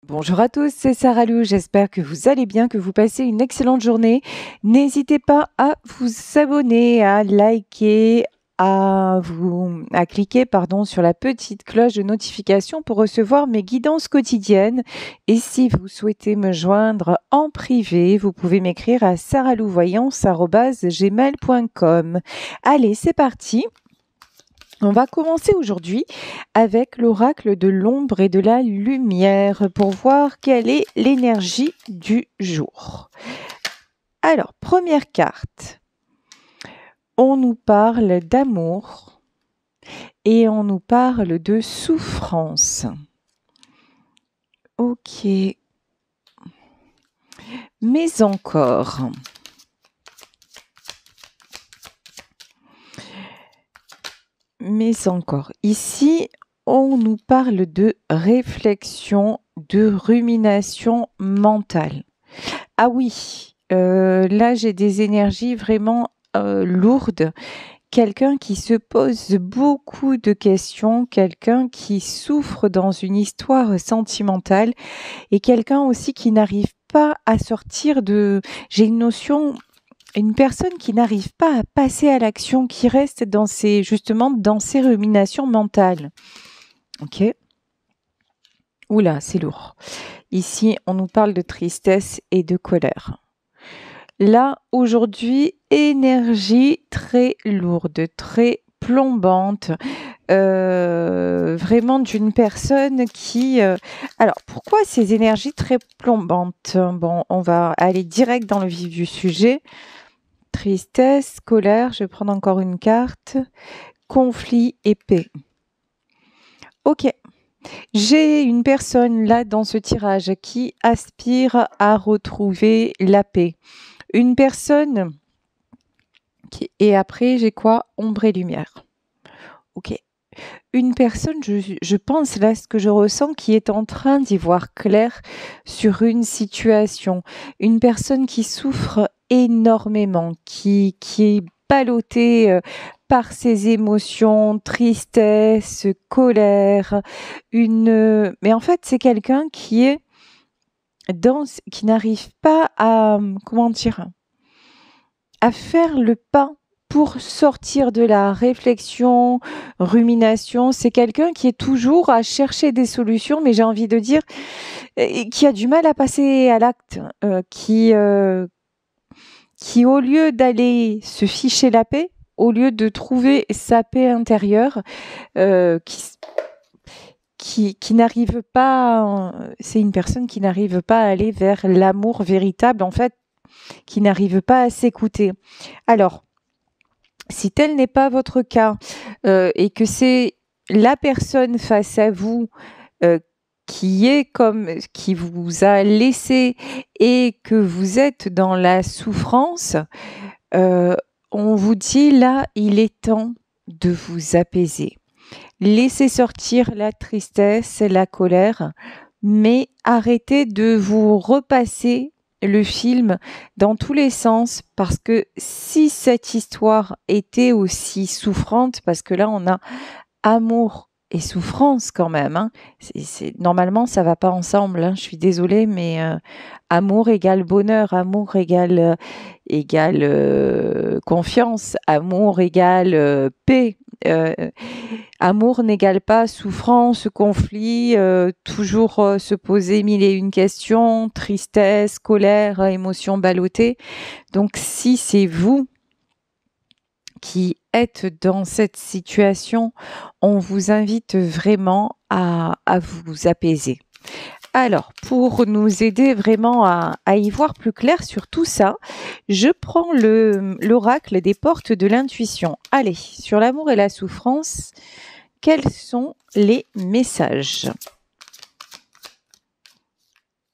Bonjour à tous, c'est Sarah Lou, j'espère que vous allez bien, que vous passez une excellente journée. N'hésitez pas à vous abonner, à liker, à cliquer sur la petite cloche de notification pour recevoir mes guidances quotidiennes. Et si vous souhaitez me joindre en privé, vous pouvez m'écrire à sarahlouvoyance@gmail.com. Allez, c'est parti. On va commencer aujourd'hui avec l'oracle de l'ombre et de la lumière pour voir quelle est l'énergie du jour. Alors, première carte. On nous parle d'amour et on nous parle de souffrance. Ok. Mais encore. Ici, on nous parle de réflexion, de rumination mentale. Ah oui, là j'ai des énergies vraiment lourdes. Quelqu'un qui se pose beaucoup de questions, quelqu'un qui souffre dans une histoire sentimentale et quelqu'un aussi qui n'arrive pas à sortir de... J'ai une notion... Une personne qui n'arrive pas à passer à l'action, qui reste dans ses ruminations mentales. Ok. Oula, c'est lourd. Ici, on nous parle de tristesse et de colère. Là, aujourd'hui, énergie très lourde, très plombante, vraiment d'une personne qui... Alors, pourquoi ces énergies très plombantes? Bon, on va aller direct dans le vif du sujet. Tristesse, colère, je vais prendre encore une carte. Conflit et paix. Ok. J'ai une personne là dans ce tirage qui aspire à retrouver la paix. Une personne qui... Et après, j'ai quoi? Ombre et lumière. Ok. Une personne, je pense là, ce que je ressens, qui est en train d'y voir clair sur une situation. Une personne qui souffre énormément, qui est ballottée par ses émotions, tristesse, colère. Mais en fait, c'est quelqu'un qui n'arrive pas à, comment dire, à faire le pas pour sortir de la réflexion, rumination. C'est quelqu'un qui est toujours à chercher des solutions, mais j'ai envie de dire, qui a du mal à passer à l'acte, qui au lieu d'aller se ficher la paix, au lieu de trouver sa paix intérieure, qui n'arrive pas, c'est une personne qui n'arrive pas à aller vers l'amour véritable, en fait, qui n'arrive pas à s'écouter. Alors, si tel n'est pas votre cas et que c'est la personne face à vous qui vous a laissé et que vous êtes dans la souffrance, on vous dit là, il est temps de vous apaiser. Laissez sortir la tristesse, la colère, mais arrêtez de vous repasser le film dans tous les sens, parce que si cette histoire était aussi souffrante, parce que là on a amour et souffrance quand même, hein. Normalement ça va pas ensemble, hein. Je suis désolée, mais amour égale bonheur, amour égale confiance, amour égale paix. Amour n'égale pas souffrance, conflit, toujours se poser mille et une questions, tristesse, colère, émotions ballottées. Donc si c'est vous qui êtes dans cette situation, on vous invite vraiment à vous apaiser. Alors, pour nous aider vraiment à y voir plus clair sur tout ça, je prends l'oracle des portes de l'intuition. Allez, sur l'amour et la souffrance, quels sont les messages?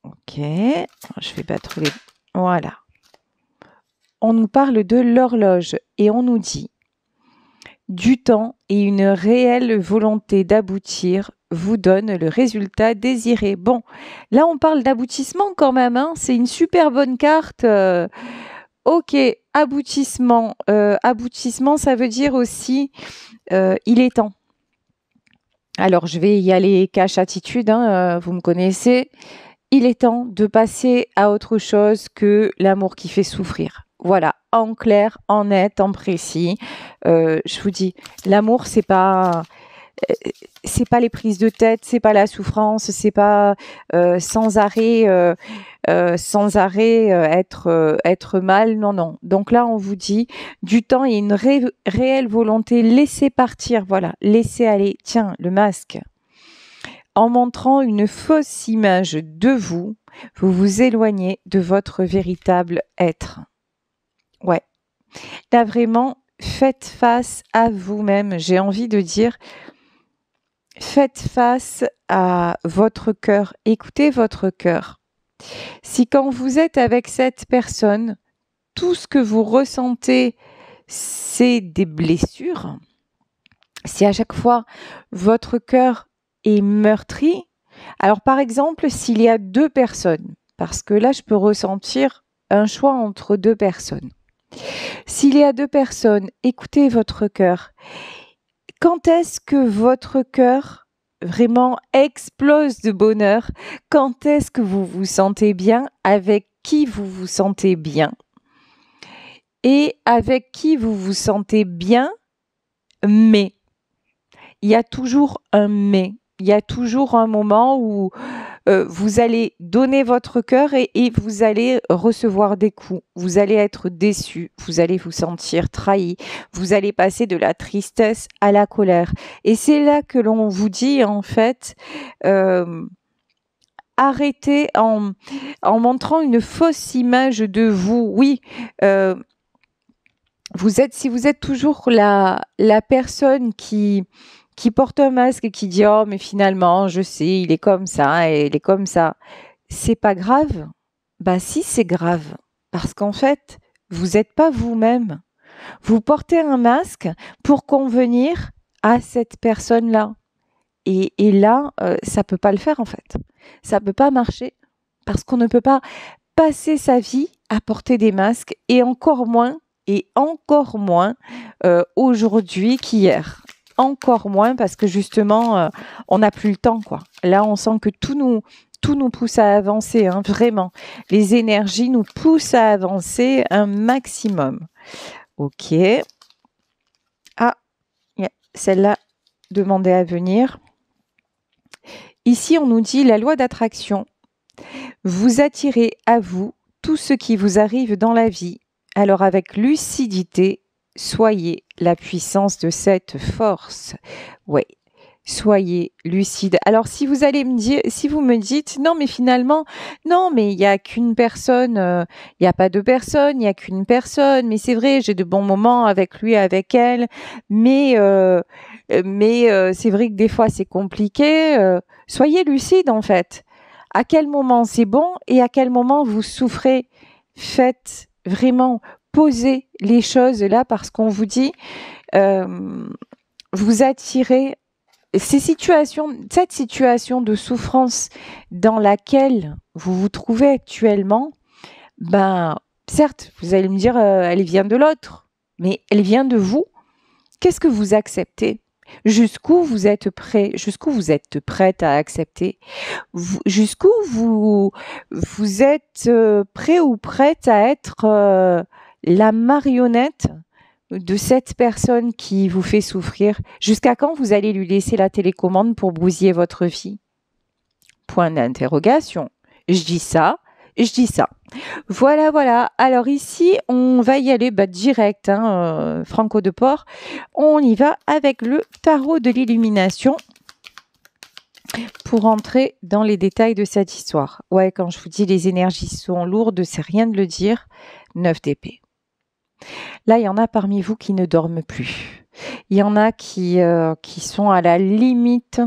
Ok, je vais battre les... Voilà. On nous parle de l'horloge et on nous dit du temps et une réelle volonté d'aboutir vous donne le résultat désiré. Bon, là on parle d'aboutissement quand même, hein. C'est une super bonne carte. Ok, aboutissement. Aboutissement, ça veut dire aussi il est temps. Alors, je vais y aller cash attitude, hein, vous me connaissez. Il est temps de passer à autre chose que l'amour qui fait souffrir. Voilà, en clair, en net, en précis. Je vous dis, l'amour, c'est pas les prises de tête, c'est pas la souffrance, c'est pas sans arrêt, être mal. Non, non. Donc là, on vous dit du temps et une réelle volonté. Laissez partir, voilà, laissez aller. Tiens, le masque. En montrant une fausse image de vous, vous vous éloignez de votre véritable être. Ouais. Là, vraiment, faites face à vous-même. J'ai envie de dire, faites face à votre cœur. Écoutez votre cœur. Si quand vous êtes avec cette personne, tout ce que vous ressentez, c'est des blessures, si à chaque fois votre cœur est meurtri, alors par exemple, s'il y a 2 personnes, parce que là, je peux ressentir un choix entre 2 personnes. S'il y a 2 personnes, écoutez votre cœur. Quand est-ce que votre cœur vraiment explose de bonheur? Quand est-ce que vous vous sentez bien? Avec qui vous vous sentez bien? Et avec qui vous vous sentez bien, mais il y a toujours un mais. Il y a toujours un moment où vous allez donner votre cœur et vous allez recevoir des coups. Vous allez être déçu, vous allez vous sentir trahi, vous allez passer de la tristesse à la colère. Et c'est là que l'on vous dit en fait, arrêtez en montrant une fausse image de vous. Oui, si vous êtes toujours la personne qui porte un masque et qui dit oh mais finalement je sais il est comme ça et il est comme ça, c'est pas grave. Bah si, c'est grave parce qu'en fait vous n'êtes pas vous-même. Vous portez un masque pour convenir à cette personne-là et là ça peut pas le faire en fait. Ça peut pas marcher parce qu'on ne peut pas passer sa vie à porter des masques et encore moins aujourd'hui qu'hier. Encore moins parce que justement, on n'a plus le temps, quoi. Là, on sent que tout nous pousse à avancer, hein, vraiment. Les énergies nous poussent à avancer un maximum. Ok. Ah, celle-là demandait à venir. Ici, on nous dit la loi d'attraction. Vous attirez à vous tout ce qui vous arrive dans la vie. Alors avec lucidité, soyez la puissance de cette force. Oui, soyez lucide. Alors si vous allez me dire, si vous me dites non mais finalement, non mais il n'y a qu'une personne, il n'y a pas 2 personnes, il n'y a qu'une personne, mais c'est vrai, j'ai de bons moments avec lui, avec elle, mais c'est vrai que des fois c'est compliqué. Soyez lucide en fait. À quel moment c'est bon et à quel moment vous souffrez. Faites vraiment, posez les choses là parce qu'on vous dit, vous attirez cette situation de souffrance dans laquelle vous vous trouvez actuellement. Ben, certes, vous allez me dire, elle vient de l'autre, mais elle vient de vous. Qu'est-ce que vous acceptez? Jusqu'où vous êtes prêt, jusqu'où vous êtes prête à accepter, jusqu'où vous êtes prêt ou prête à être la marionnette de cette personne qui vous fait souffrir. Jusqu'à quand vous allez lui laisser la télécommande pour bousiller votre vie? Point d'interrogation. Je dis ça. Voilà, voilà. Alors ici, on va y aller direct, Franco de Port. On y va avec le tarot de l'illumination pour entrer dans les détails de cette histoire. Ouais, quand je vous dis les énergies sont lourdes, c'est rien de le dire. 9 d'épée. Là, il y en a parmi vous qui ne dorment plus. Il y en a qui sont à la limite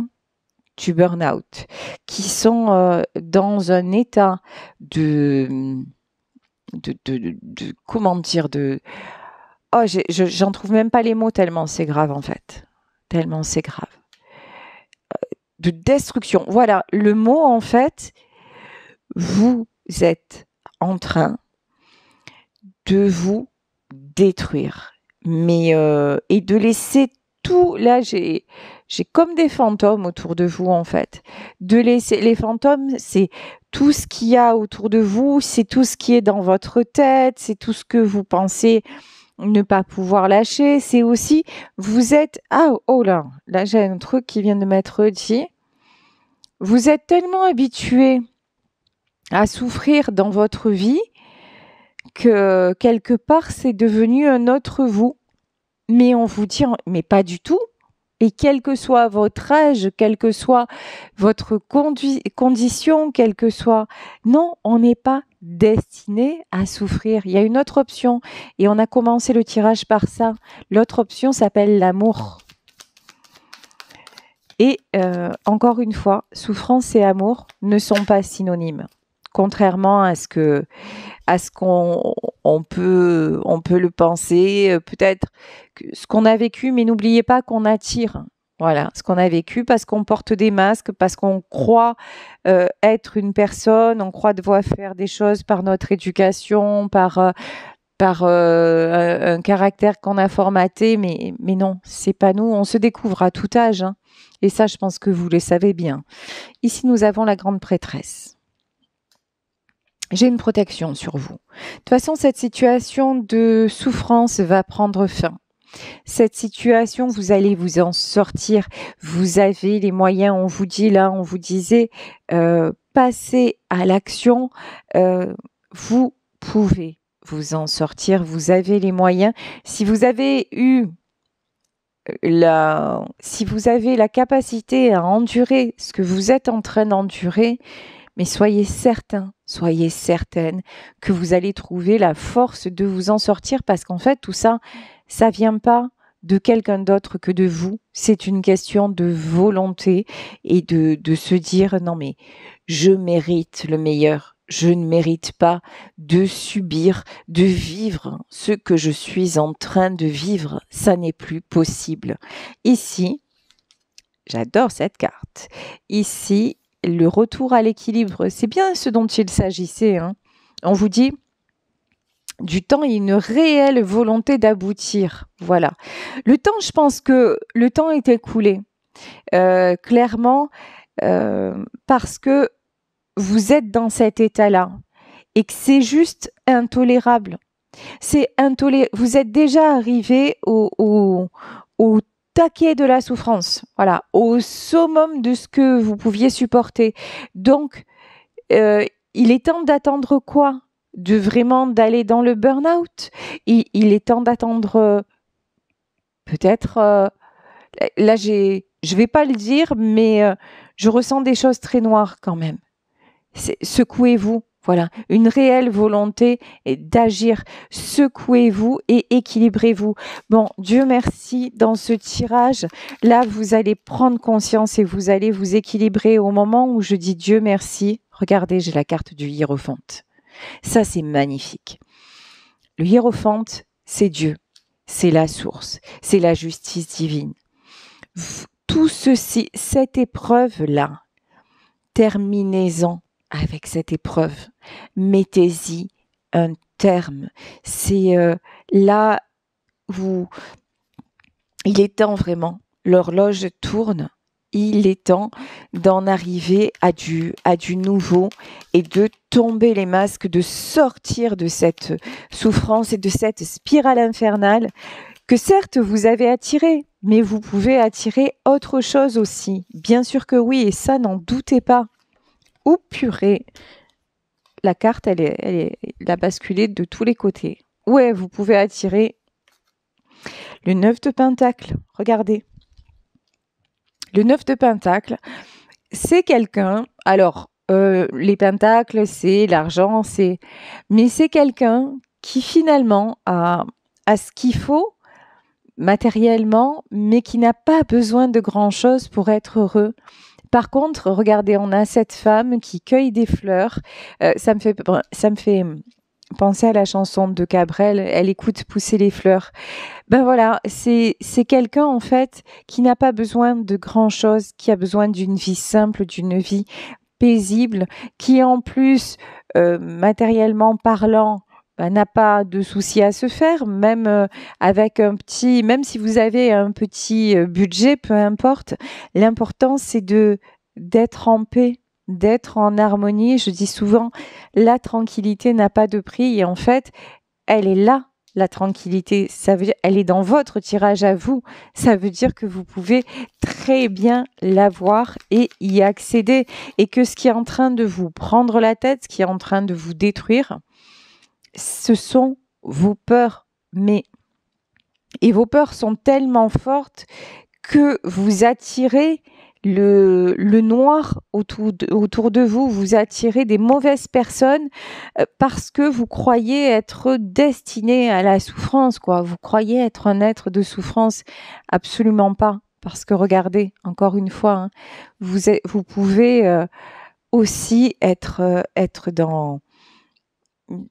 du burn-out, qui sont dans un état de comment dire, j'en trouve même pas les mots tellement c'est grave en fait, tellement c'est grave, de destruction. Voilà le mot en fait. Vous êtes en train de vous détruire, mais et de laisser tout, là, j'ai comme des fantômes autour de vous, en fait. Les fantômes, c'est tout ce qu'il y a autour de vous, c'est tout ce qui est dans votre tête, c'est tout ce que vous pensez ne pas pouvoir lâcher, c'est aussi, vous êtes, oh là j'ai un truc qui vient de m'être dit. Vous êtes tellement habitué à souffrir dans votre vie que quelque part c'est devenu un autre vous. Mais on vous dit, mais pas du tout. Et quel que soit votre âge, quelle que soit votre condition, quel que soit... Non, on n'est pas destiné à souffrir. Il y a une autre option. Et on a commencé le tirage par ça. L'autre option s'appelle l'amour. Et encore une fois, souffrance et amour ne sont pas synonymes. Contrairement à ce qu'on peut le penser, peut-être ce qu'on a vécu, mais n'oubliez pas qu'on attire. Voilà, ce qu'on a vécu parce qu'on porte des masques, parce qu'on croit être une personne, on croit devoir faire des choses par notre éducation, par un caractère qu'on a formaté, mais non, c'est pas nous. On se découvre à tout âge, hein. Et ça, je pense que vous le savez bien. Ici, nous avons la grande prêtresse. J'ai une protection sur vous. De toute façon, cette situation de souffrance va prendre fin. Cette situation, vous allez vous en sortir. Vous avez les moyens, on vous dit là, on vous disait, passez à l'action. Vous pouvez vous en sortir. Vous avez les moyens. Si vous avez la capacité à endurer ce que vous êtes en train d'endurer, mais soyez certains, soyez certaine que vous allez trouver la force de vous en sortir parce qu'en fait, tout ça, ça vient pas de quelqu'un d'autre que de vous. C'est une question de volonté et de se dire, non mais je mérite le meilleur. Je ne mérite pas de subir, de vivre ce que je suis en train de vivre. Ça n'est plus possible. Ici, j'adore cette carte. Ici, le retour à l'équilibre, c'est bien ce dont il s'agissait, hein. On vous dit du temps et une réelle volonté d'aboutir. Voilà. Le temps, je pense que le temps est écoulé. Clairement, parce que vous êtes dans cet état-là et que c'est juste intolérable. C'est intolérable. Vous êtes déjà arrivé au taquet de la souffrance, voilà, au summum de ce que vous pouviez supporter. Donc, il est temps d'attendre quoi? D'aller dans le burn-out? Il est temps d'attendre peut-être... là, je vais pas le dire, mais je ressens des choses très noires quand même. Secouez-vous, voilà, une réelle volonté d'agir. Secouez-vous et équilibrez-vous. Bon, Dieu merci, dans ce tirage, là, vous allez prendre conscience et vous allez vous équilibrer au moment où je dis Dieu merci. Regardez, j'ai la carte du hiérophante. Ça, c'est magnifique. Le hiérophante, c'est Dieu, c'est la source, c'est la justice divine. Tout ceci, cette épreuve-là, terminez-en avec cette épreuve. Mettez-y un terme. C'est là où il est temps vraiment. L'horloge tourne. Il est temps d'en arriver à du nouveau et de tomber les masques, de sortir de cette souffrance et de cette spirale infernale que certes vous avez attirée, mais vous pouvez attirer autre chose aussi. Bien sûr que oui, et ça, n'en doutez pas. Oh purée, la carte, elle a basculé de tous les côtés. Ouais, vous pouvez attirer le 9 de Pentacle. Regardez. Le 9 de Pentacle, c'est quelqu'un... Alors, les pentacles, c'est l'argent, mais c'est quelqu'un qui finalement a ce qu'il faut matériellement, mais qui n'a pas besoin de grand-chose pour être heureux. Par contre, regardez, on a cette femme qui cueille des fleurs. Ça me fait penser à la chanson de Cabrel, elle écoute pousser les fleurs. Ben voilà, c'est quelqu'un en fait qui n'a pas besoin de grand-chose, qui a besoin d'une vie simple, d'une vie paisible, qui en plus, matériellement parlant, n'a pas de souci à se faire, même avec même si vous avez un petit budget, peu importe. L'important, c'est d'être en paix, d'être en harmonie. Je dis souvent, la tranquillité n'a pas de prix et en fait, elle est là. La tranquillité, ça veut dire, elle est dans votre tirage à vous. Ça veut dire que vous pouvez très bien l'avoir et y accéder. Et que ce qui est en train de vous prendre la tête, ce qui est en train de vous détruire, ce sont vos peurs. Et vos peurs sont tellement fortes que vous attirez le noir autour de vous, vous attirez des mauvaises personnes parce que vous croyez être destiné à la souffrance, quoi. Vous croyez être un être de souffrance. Absolument pas. Parce que regardez, encore une fois, hein, vous pouvez aussi être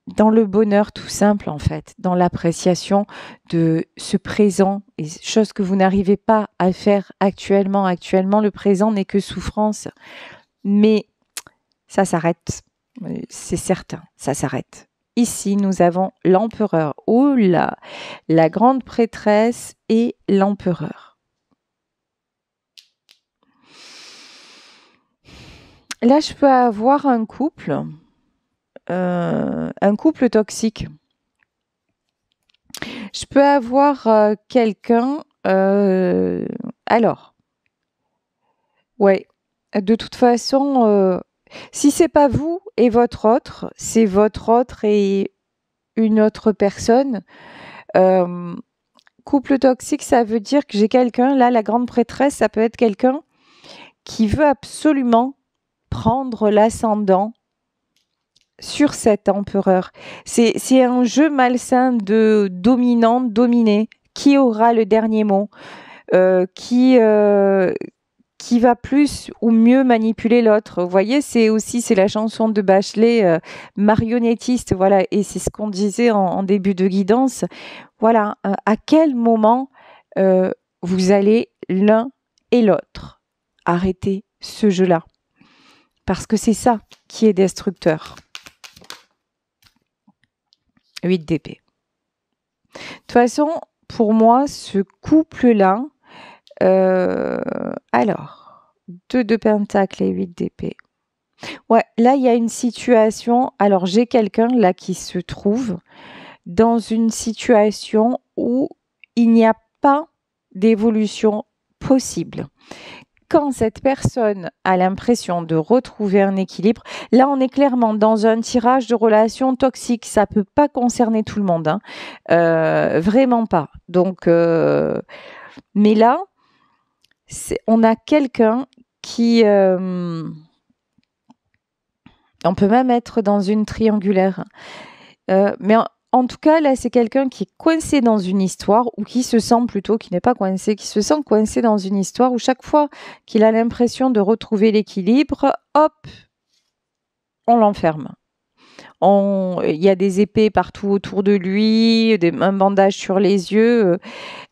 dans le bonheur tout simple, en fait, dans l'appréciation de ce présent, et chose que vous n'arrivez pas à faire actuellement. Actuellement, le présent n'est que souffrance, mais ça s'arrête, c'est certain, ça s'arrête. Ici, nous avons l'empereur, oh là, la grande prêtresse et l'empereur. Là, je peux avoir un couple toxique. Je peux avoir quelqu'un. Alors, ouais. De toute façon, si c'est pas vous et votre autre, c'est votre autre et une autre personne. Couple toxique, ça veut dire que j'ai quelqu'un. Là, la grande prêtresse, ça peut être quelqu'un qui veut absolument prendre l'ascendant sur cet empereur. C'est un jeu malsain de dominant-dominé. Qui aura le dernier mot qui va plus ou mieux manipuler l'autre. Vous voyez, c'est la chanson de Bachelet, marionnettiste, voilà, et c'est ce qu'on disait en début de guidance. Voilà, à quel moment vous allez l'un et l'autre arrêter ce jeu-là? Parce que c'est ça qui est destructeur. 8 d'épée. De toute façon, pour moi, ce couple-là, alors, 2 de pentacle et 8 d'épée. Ouais, là, il y a une situation. Alors, j'ai quelqu'un là qui se trouve dans une situation où il n'y a pas d'évolution possible. Quand cette personne a l'impression de retrouver un équilibre, là on est clairement dans un tirage de relations toxiques. Ça peut pas concerner tout le monde, hein. Vraiment pas. Donc, mais là, on a quelqu'un qui, on peut même être dans une triangulaire. Mais en tout cas, là, c'est quelqu'un qui est coincé dans une histoire ou qui se sent plutôt, qui n'est pas coincé, qui se sent coincé dans une histoire où chaque fois qu'il a l'impression de retrouver l'équilibre, hop, on l'enferme. Il y a des épées partout autour de lui, un bandage sur les yeux.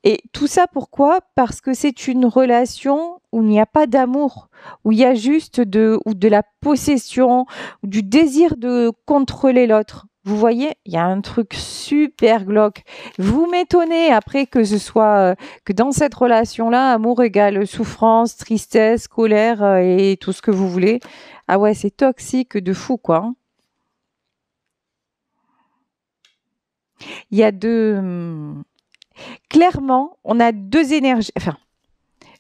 Et tout ça, pourquoi? Parce que c'est une relation où il n'y a pas d'amour, où il y a juste de la possession, ou du désir de contrôler l'autre. Vous voyez, il y a un truc super glauque. Vous m'étonnez après que ce soit que dans cette relation-là, amour égale souffrance, tristesse, colère et tout ce que vous voulez. Ah ouais, c'est toxique de fou, quoi. Il y a clairement, on a 2 énergies. Enfin,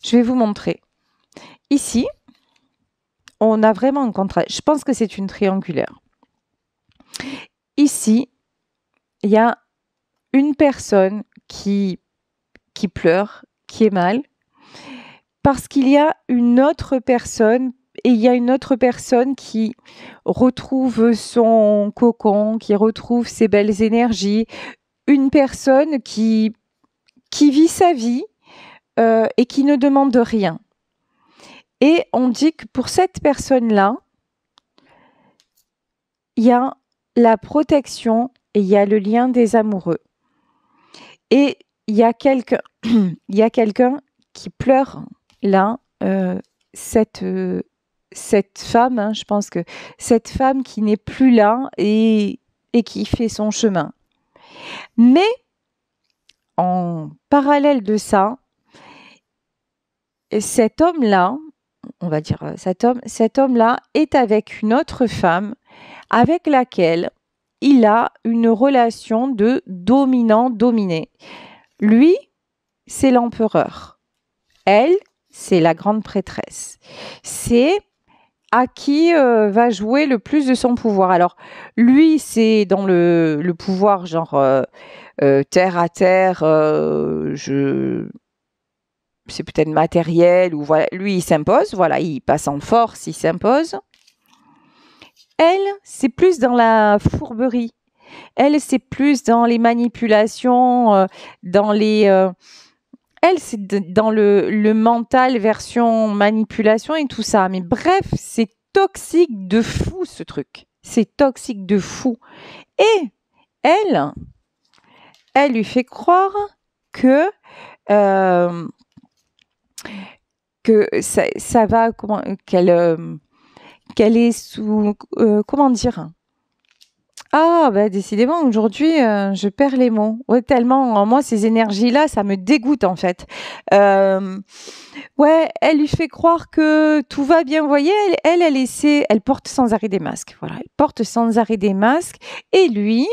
je vais vous montrer. Ici, on a vraiment un contraste. Je pense que c'est une triangulaire. Ici, il y a une personne qui pleure, qui est mal, parce qu'il y a une autre personne, et il y a une autre personne qui retrouve son cocon, qui retrouve ses belles énergies, une personne qui vit sa vie et qui ne demande rien. Et on dit que pour cette personne-là, il y a la protection et il y a le lien des amoureux. Et il y a quelqu'un qui pleure là, cette femme, hein, je pense que cette femme qui n'est plus là et et qui fait son chemin. Mais en parallèle de ça, cet homme-là, on va dire cet homme-là est avec une autre femme avec laquelle il a une relation de dominant-dominé. Lui, c'est l'empereur. Elle, c'est la grande prêtresse. C'est à qui va jouer le plus de son pouvoir. Alors, lui, c'est dans le pouvoir genre terre à terre, c'est peut-être matériel, ou voilà, lui, il s'impose, voilà, il passe en force, il s'impose. Elle, c'est plus dans la fourberie. Elle, c'est plus dans les manipulations, dans les... elle, c'est dans le mental version manipulation et tout ça. Mais bref, c'est toxique de fou, ce truc. C'est toxique de fou. Et elle lui fait croire que ça va, qu'elle est sous, comment dire? Ah, bah, décidément, aujourd'hui, je perds les mots. Ouais, tellement, moi, ces énergies-là, ça me dégoûte, en fait. Ouais, elle lui fait croire que tout va bien. Vous voyez, elle porte sans arrêt des masques. Voilà, elle porte sans arrêt des masques. Et lui,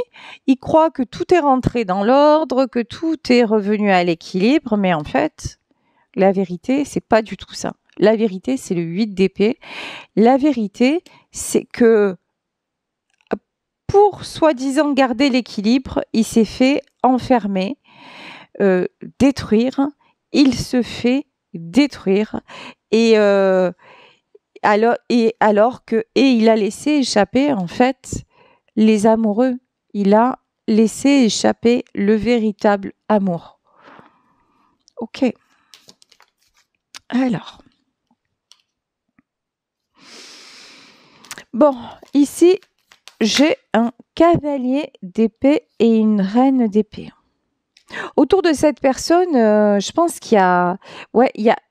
il croit que tout est rentré dans l'ordre, que tout est revenu à l'équilibre. Mais en fait, la vérité, c'est pas du tout ça. La vérité, c'est le 8 d'épée. La vérité, c'est que pour soi-disant garder l'équilibre, il s'est fait enfermer, détruire. Il se fait détruire et il a laissé échapper en fait les amoureux. Il a laissé échapper le véritable amour. Ok. Alors. Bon, ici, j'ai un cavalier d'épée et une reine d'épée. Autour de cette personne, je pense qu'il y a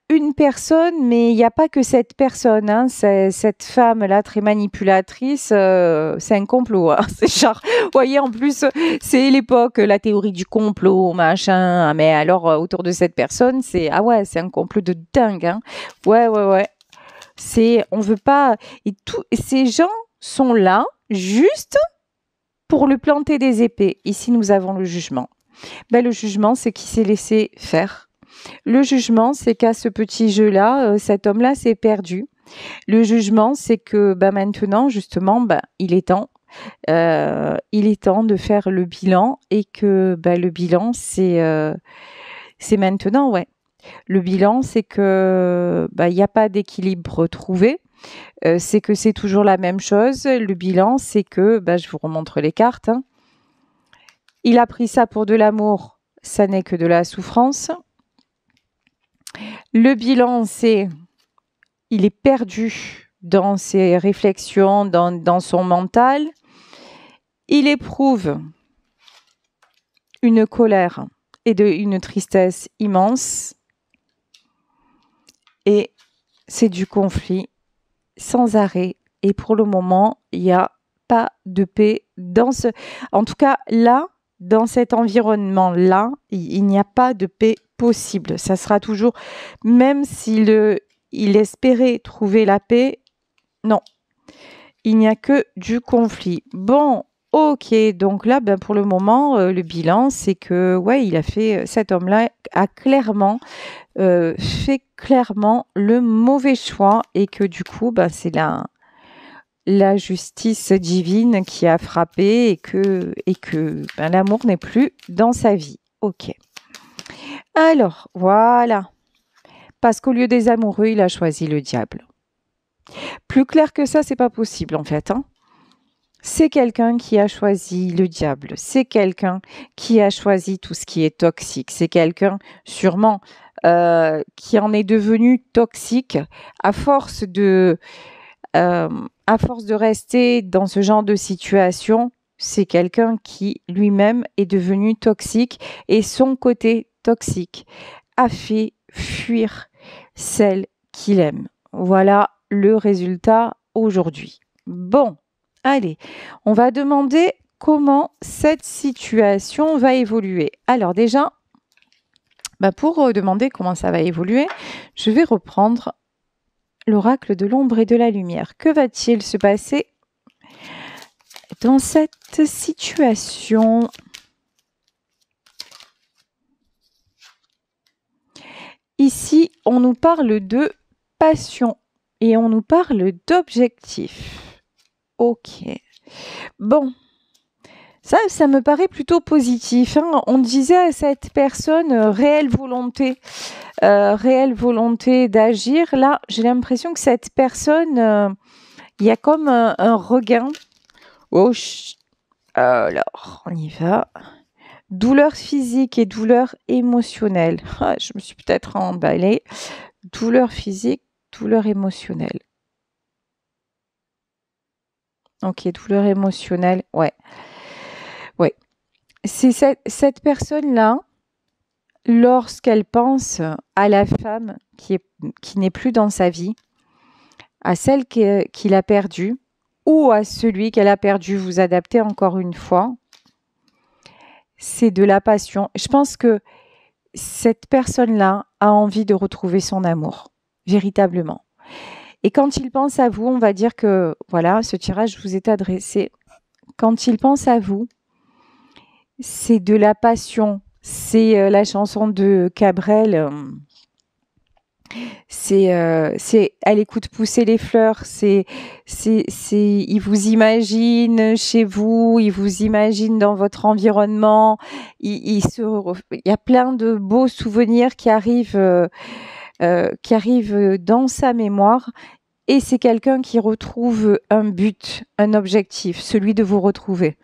une personne, mais il n'y a pas que cette personne. Hein. Cette femme-là, très manipulatrice, c'est un complot. Hein. C'est genre, vous voyez, en plus, c'est l'époque, la théorie du complot, machin. Mais alors, autour de cette personne, c'est un complot de dingue. Hein. Ouais. On veut pas. Et ces gens sont là juste pour lui planter des épées. Ici, nous avons le jugement. Le jugement, c'est qu'il s'est laissé faire. Le jugement, c'est qu'à ce petit jeu-là, cet homme-là s'est perdu. Le jugement, c'est que maintenant, justement, il est temps. Il est temps de faire le bilan et que le bilan, c'est maintenant, ouais. Le bilan, c'est que il n'y a pas d'équilibre trouvé. C'est que c'est toujours la même chose. Le bilan, c'est que, je vous remontre les cartes. Hein. Il a pris ça pour de l'amour, ça n'est que de la souffrance. Le bilan, c'est il est perdu dans ses réflexions, dans son mental. Il éprouve une colère et une tristesse immense. Et c'est du conflit sans arrêt. Et pour le moment, il n'y a pas de paix en tout cas, là, dans cet environnement-là, il n'y a pas de paix possible. Ça sera toujours, même s'il espérait trouver la paix, non. Il n'y a que du conflit. Bon, ok, donc là, pour le moment, le bilan, c'est que, cet homme-là a clairement fait clairement le mauvais choix et que du coup, c'est la justice divine qui a frappé et que l'amour n'est plus dans sa vie. Ok. Alors, voilà. Parce qu'au lieu des amoureux, il a choisi le diable. Plus clair que ça, c'est pas possible en fait. Hein. C'est quelqu'un qui a choisi le diable. C'est quelqu'un qui a choisi tout ce qui est toxique. C'est quelqu'un, sûrement, qui en est devenu toxique à force de rester dans ce genre de situation. C'est quelqu'un qui lui-même est devenu toxique et son côté toxique a fait fuir celle qu'il aime. Voilà le résultat aujourd'hui. Bon, allez, on va demander comment cette situation va évoluer. Alors déjà, pour demander comment ça va évoluer, je vais reprendre l'oracle de l'ombre et de la lumière. Que va-t-il se passer dans cette situation? Ici, on nous parle de passion et on nous parle d'objectif. Ok. Bon, ça me paraît plutôt positif. Hein. On disait à cette personne réelle volonté d'agir. Là, j'ai l'impression que cette personne, il y a comme un regain. Oh, alors, on y va. Douleur physique et douleur émotionnelle. Ah, je me suis peut-être emballée. Douleur physique, douleur émotionnelle. Ok, douleur émotionnelle, ouais. Ouais. C'est cette personne-là, lorsqu'elle pense à la femme qui n'est plus dans sa vie, à celle qu'il a perdue, ou à celui qu'elle a perdu, vous adaptez encore une fois, c'est de la passion. Je pense que cette personne-là a envie de retrouver son amour, véritablement. Et quand il pense à vous, on va dire que, voilà, ce tirage vous est adressé. Quand il pense à vous, c'est de la passion. C'est la chanson de Cabrel. Elle écoute pousser les fleurs. Il vous imagine chez vous, il vous imagine dans votre environnement. Il y a plein de beaux souvenirs qui arrivent dans sa mémoire. Et c'est quelqu'un qui retrouve un but, un objectif, celui de vous retrouver.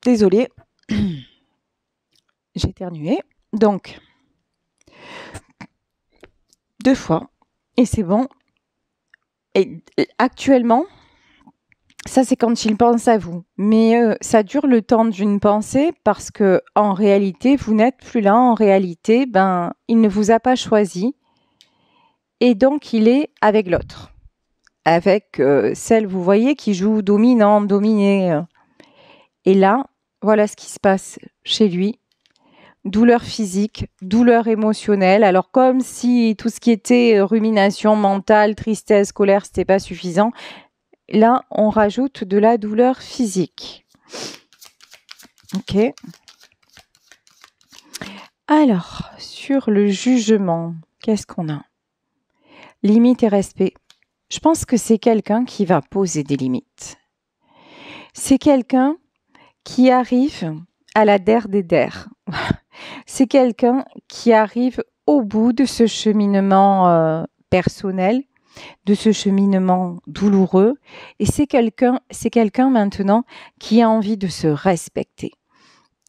Désolée, j'ai éternué. Donc, 2 fois, et c'est bon. Et actuellement, ça c'est quand il pense à vous. Mais ça dure le temps d'une pensée parce que en réalité, vous n'êtes plus là. En réalité, il ne vous a pas choisi. Et donc, il est avec l'autre. Avec celle, vous voyez, qui joue dominant, dominé. Et là, voilà ce qui se passe chez lui. Douleur physique, douleur émotionnelle. Alors, comme si tout ce qui était rumination mentale, tristesse, colère, c'était pas suffisant. Là, on rajoute de la douleur physique. Ok. Alors, sur le jugement, qu'est-ce qu'on a? Limite et respect. Je pense que c'est quelqu'un qui va poser des limites. C'est quelqu'un qui arrive à la der des der. C'est quelqu'un qui arrive au bout de ce cheminement personnel, de ce cheminement douloureux. Et c'est quelqu'un maintenant qui a envie de se respecter,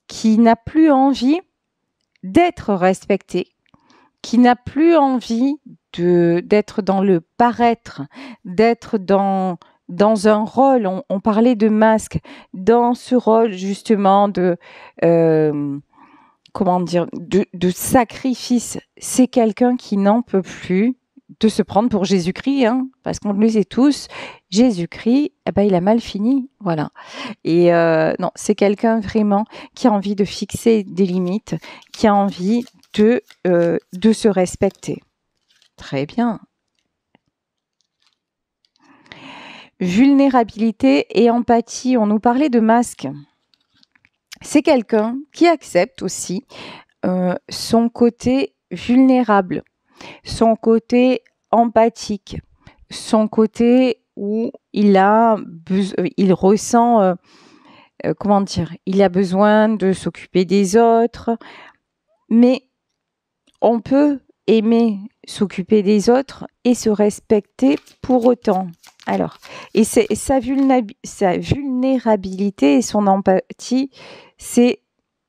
qui n'a plus envie d'être respecté, qui n'a plus envie d'être dans le paraître, d'être dans un rôle. On parlait de masque, dans ce rôle justement de sacrifice. C'est quelqu'un qui n'en peut plus de se prendre pour Jésus-Christ, hein, parce qu'on le sait tous, Jésus-Christ, il a mal fini, voilà. Et non, c'est quelqu'un vraiment qui a envie de fixer des limites, qui a envie de se respecter. Très bien. Vulnérabilité et empathie, on nous parlait de masque. C'est quelqu'un qui accepte aussi son côté vulnérable, son côté empathique, son côté où il ressent, il a besoin de s'occuper des autres, mais on peut aimer s'occuper des autres et se respecter pour autant. Alors, et sa vulnérabilité et son empathie, c'est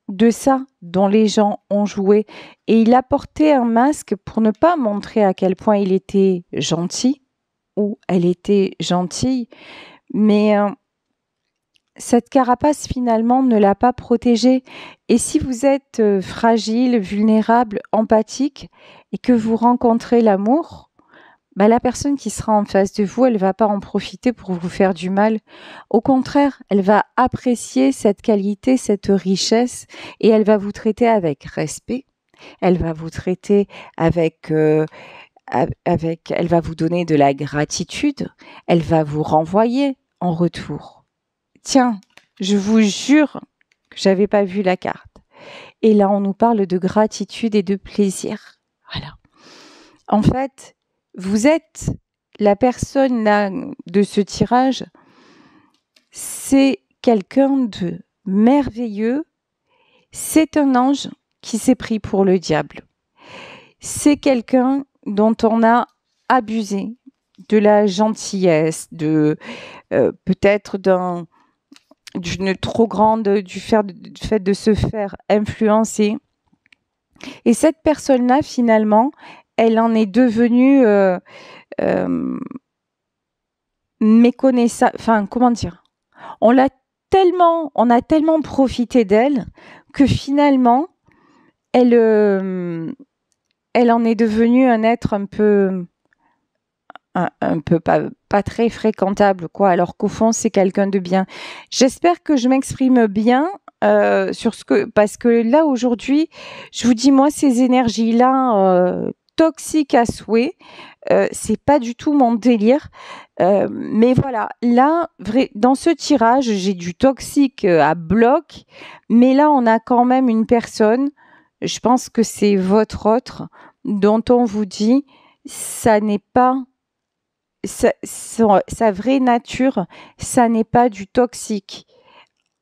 de ça dont les gens ont joué. Et il a porté un masque pour ne pas montrer à quel point il était gentil ou elle était gentille, mais cette carapace finalement ne l'a pas protégée. Et si vous êtes fragile, vulnérable, empathique et que vous rencontrez l'amour, bah, la personne qui sera en face de vous, elle va pas en profiter pour vous faire du mal. Au contraire, elle va apprécier cette qualité, cette richesse, et elle va vous traiter avec respect. Elle va vous traiter avec, elle va vous donner de la gratitude. Elle va vous renvoyer en retour. Tiens, je vous jure que j'avais pas vu la carte. Et là, on nous parle de gratitude et de plaisir. Voilà. En fait, vous êtes la personne là de ce tirage, c'est quelqu'un de merveilleux, c'est un ange qui s'est pris pour le diable. C'est quelqu'un dont on a abusé de la gentillesse, de peut-être d'une trop grande, du fait de se faire influencer. Et cette personne-là, finalement, elle en est devenue méconnaissable. Enfin, comment dire? On a tellement profité d'elle que finalement, elle en est devenue un être un peu pas très fréquentable, quoi. Alors qu'au fond, c'est quelqu'un de bien. J'espère que je m'exprime bien parce que là aujourd'hui, je vous dis moi ces énergies-là toxiques à souhait, c'est pas du tout mon délire. Mais voilà, là, dans ce tirage, j'ai du toxique à bloc, mais là, on a quand même une personne. Je pense que c'est votre autre dont on vous dit, ça n'est pas sa vraie nature, ça n'est pas du toxique.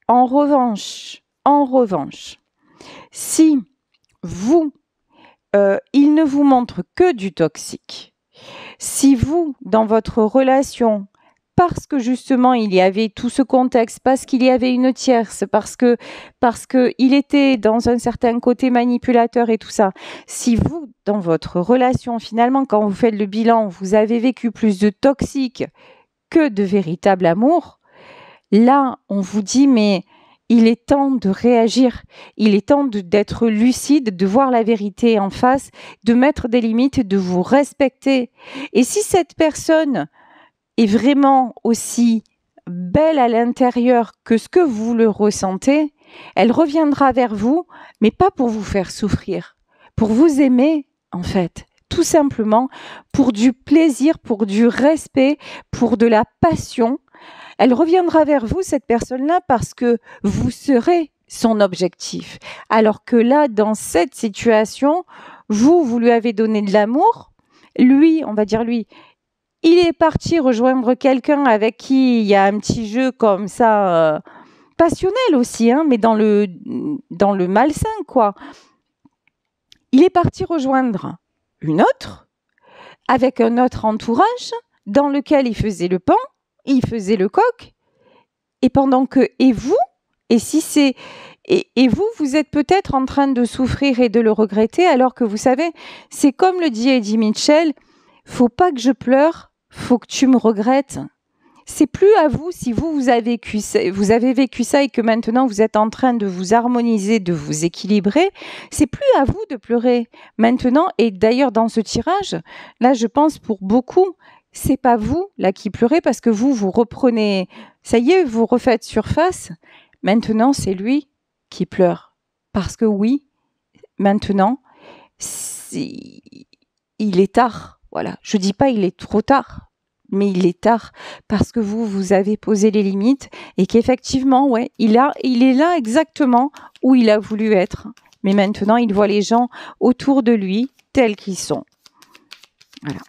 En revanche, si vous, il ne vous montre que du toxique, si vous, dans votre relation, parce que justement il y avait tout ce contexte, parce qu'il y avait une tierce, parce que il était dans un certain côté manipulateur et tout ça. Si vous, dans votre relation, finalement, quand vous faites le bilan, vous avez vécu plus de toxique que de véritable amour, là, on vous dit, mais il est temps de réagir, il est temps d'être lucide, de voir la vérité en face, de mettre des limites, de vous respecter. Et si cette personne est vraiment aussi belle à l'intérieur que ce que vous le ressentez, elle reviendra vers vous, mais pas pour vous faire souffrir, pour vous aimer, en fait. Tout simplement pour du plaisir, pour du respect, pour de la passion. Elle reviendra vers vous, cette personne-là, parce que vous serez son objectif. Alors que là, dans cette situation, vous lui avez donné de l'amour. Lui, on va dire lui, il est parti rejoindre quelqu'un avec qui il y a un petit jeu comme ça, passionnel aussi, hein, mais dans le malsain, quoi. Il est parti rejoindre une autre, avec un autre entourage, dans lequel il faisait le pan, il faisait le coq, et pendant que, et vous êtes peut-être en train de souffrir et de le regretter, alors que vous savez, c'est comme le dit Eddie Mitchell, faut pas que je pleure, faut que tu me regrettes. C'est plus à vous, si vous avez vécu ça et que maintenant vous êtes en train de vous harmoniser, de vous équilibrer, c'est plus à vous de pleurer maintenant. Et d'ailleurs, dans ce tirage, là, je pense pour beaucoup, c'est pas vous là qui pleurez parce que vous reprenez, ça y est, vous refaites surface. Maintenant, c'est lui qui pleure. Parce que oui, maintenant, il est tard. Voilà. Je dis pas il est trop tard, mais il est tard parce que vous avez posé les limites et qu'effectivement, ouais, il est là exactement où il a voulu être. Mais maintenant, il voit les gens autour de lui tels qu'ils sont. Voilà.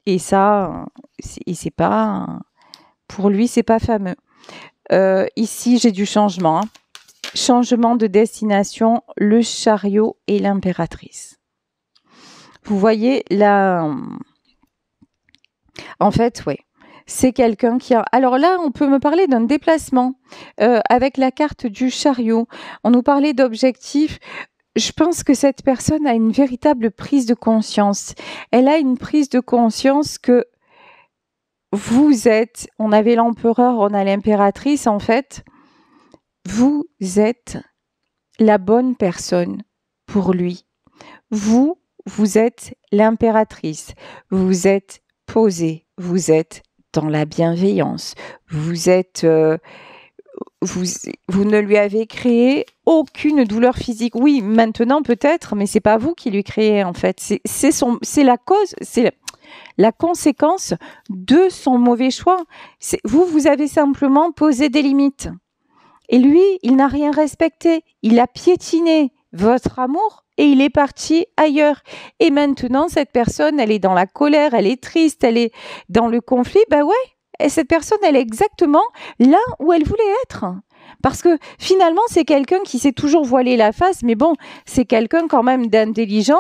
Et ça, c'est pas, pour lui, c'est pas fameux. Ici, j'ai du changement. Hein. Changement de destination, le chariot et l'impératrice. Vous voyez, là, en fait, oui, c'est quelqu'un qui a... Alors là, on peut me parler d'un déplacement avec la carte du chariot. On nous parlait d'objectifs. Je pense que cette personne a une véritable prise de conscience. Elle a une prise de conscience que vous êtes... On avait l'empereur, on a l'impératrice, en fait. Vous êtes la bonne personne pour lui. Vous êtes l'impératrice. Vous êtes posé, vous êtes dans la bienveillance, vous êtes... vous ne lui avez créé aucune douleur physique. Oui, maintenant peut-être, mais c'est pas vous qui lui créez en fait. C'est la cause, c'est la conséquence de son mauvais choix. Vous avez simplement posé des limites. Et lui, il n'a rien respecté. Il a piétiné votre amour et il est parti ailleurs. Et maintenant, cette personne, elle est dans la colère, elle est triste, elle est dans le conflit. Ben ouais. Et cette personne, elle est exactement là où elle voulait être. Parce que finalement, c'est quelqu'un qui s'est toujours voilé la face, mais bon, c'est quelqu'un quand même d'intelligent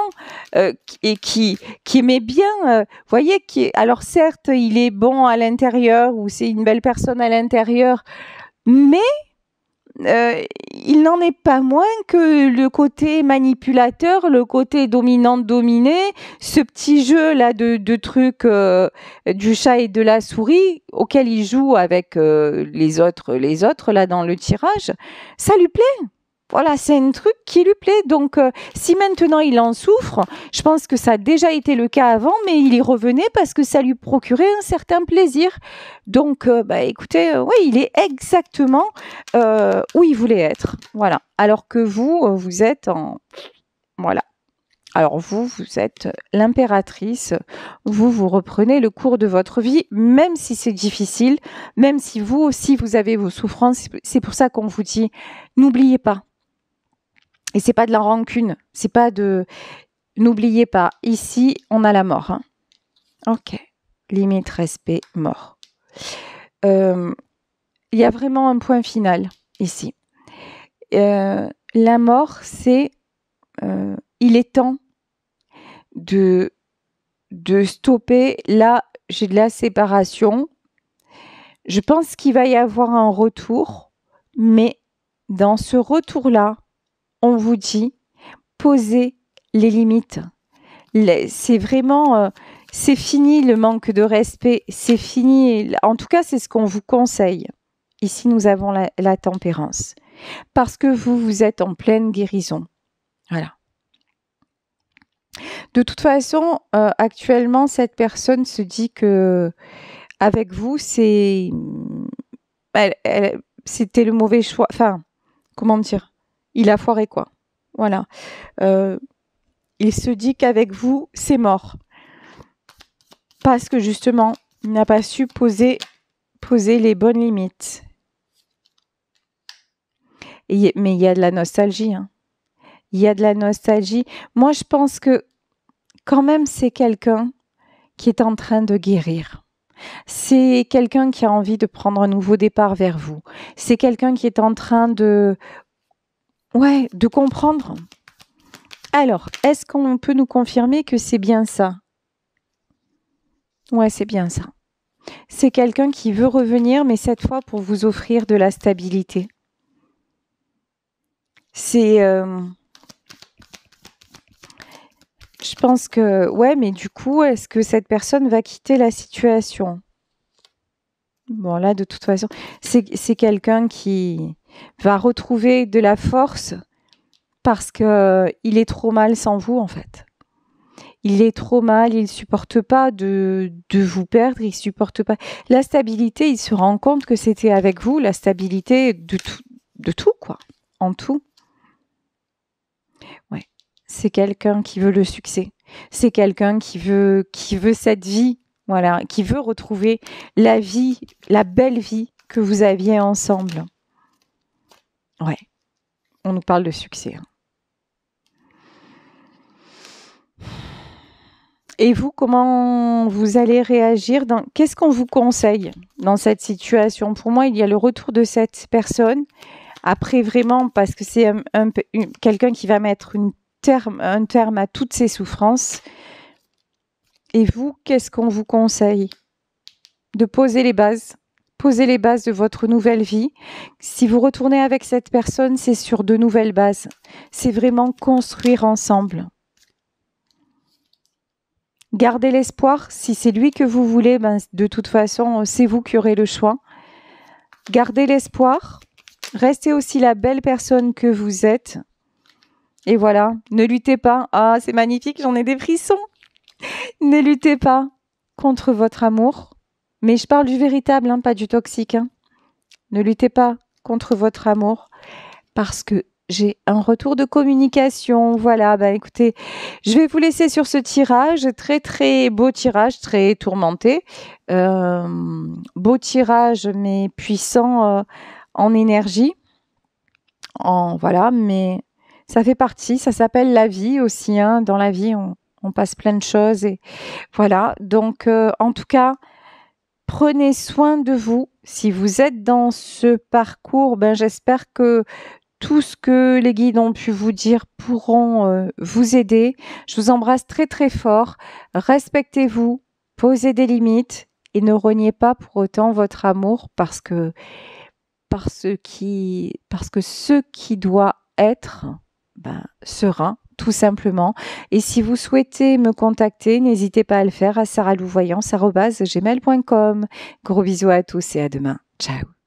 et qui aimait bien, voyez, alors certes, il est bon à l'intérieur ou c'est une belle personne à l'intérieur, mais il n'en est pas moins que le côté manipulateur, le côté dominant-dominé, ce petit jeu-là de trucs du chat et de la souris auquel il joue avec les autres là dans le tirage, ça lui plaît. Voilà, c'est un truc qui lui plaît. Donc, si maintenant il en souffre, je pense que ça a déjà été le cas avant, mais il y revenait parce que ça lui procurait un certain plaisir. Donc, écoutez, oui, il est exactement où il voulait être. Voilà. Alors que vous, vous êtes en... Voilà. Alors vous êtes l'impératrice. Vous reprenez le cours de votre vie, même si c'est difficile, même si vous aussi, vous avez vos souffrances. C'est pour ça qu'on vous dit, n'oubliez pas. Et c'est pas de la rancune, c'est pas de... N'oubliez pas, ici, on a la mort. Hein. Ok. Limite, respect, mort. Il y a vraiment un point final ici. La mort, c'est... il est temps de stopper. Là, j'ai de la séparation. Je pense qu'il va y avoir un retour, mais dans ce retour-là, on vous dit, posez les limites. C'est vraiment, c'est fini le manque de respect, c'est fini. En tout cas, c'est ce qu'on vous conseille. Ici, nous avons la tempérance. Parce que vous êtes en pleine guérison. Voilà. De toute façon, actuellement, cette personne se dit que avec vous, c'était le mauvais choix. Enfin, comment dire? Il a foiré, quoi. Voilà. Il se dit qu'avec vous, c'est mort. Parce que justement, il n'a pas su poser les bonnes limites. Mais il y a de la nostalgie. Hein. Il y a de la nostalgie. Moi, je pense que quand même, c'est quelqu'un qui est en train de guérir. C'est quelqu'un qui a envie de prendre un nouveau départ vers vous. C'est quelqu'un qui est en train de comprendre. Alors, est-ce qu'on peut nous confirmer que c'est bien ça? Ouais, c'est bien ça. C'est quelqu'un qui veut revenir, mais cette fois pour vous offrir de la stabilité. C'est... je pense que... Ouais, mais du coup, est-ce que cette personne va quitter la situation? Bon, là, de toute façon, c'est quelqu'un qui va retrouver de la force parce que il est trop mal sans vous, en fait. Il est trop mal, il supporte pas de vous perdre, il supporte pas la stabilité, il se rend compte que c'était avec vous, la stabilité de tout, quoi, en tout. Ouais. C'est quelqu'un qui veut le succès. C'est quelqu'un qui veut cette vie, voilà, qui veut retrouver la vie, la belle vie que vous aviez ensemble. Ouais. On nous parle de succès. Et vous, comment vous allez réagir qu'est-ce qu'on vous conseille dans cette situation? Pour moi, il y a le retour de cette personne. Après, vraiment, parce que c'est quelqu'un qui va mettre un terme à toutes ses souffrances. Et vous, qu'est-ce qu'on vous conseille? De poser les bases. Poser les bases de votre nouvelle vie. Si vous retournez avec cette personne, c'est sur de nouvelles bases. C'est vraiment construire ensemble. Gardez l'espoir. Si c'est lui que vous voulez, de toute façon, c'est vous qui aurez le choix. Gardez l'espoir. Restez aussi la belle personne que vous êtes. Et voilà, ne luttez pas. Ah, c'est magnifique, j'en ai des frissons. Ne luttez pas. contre votre amour, mais je parle du véritable, hein, pas du toxique. Hein. Ne luttez pas contre votre amour parce que j'ai un retour de communication. Voilà, bah écoutez, je vais vous laisser sur ce tirage, très très beau tirage, très tourmenté. Beau tirage, mais puissant en énergie. Voilà, mais ça fait partie, ça s'appelle la vie aussi. Hein. Dans la vie, on passe plein de choses. Et voilà, donc en tout cas, prenez soin de vous. Si vous êtes dans ce parcours, ben j'espère que tout ce que les guides ont pu vous dire pourront vous aider. Je vous embrasse très très fort. Respectez-vous, posez des limites et ne reniez pas pour autant votre amour parce que ce qui doit être sera tout simplement. Et si vous souhaitez me contacter, n'hésitez pas à le faire à sarahlouvoyance@gmail.com. Gros bisous à tous et à demain. Ciao.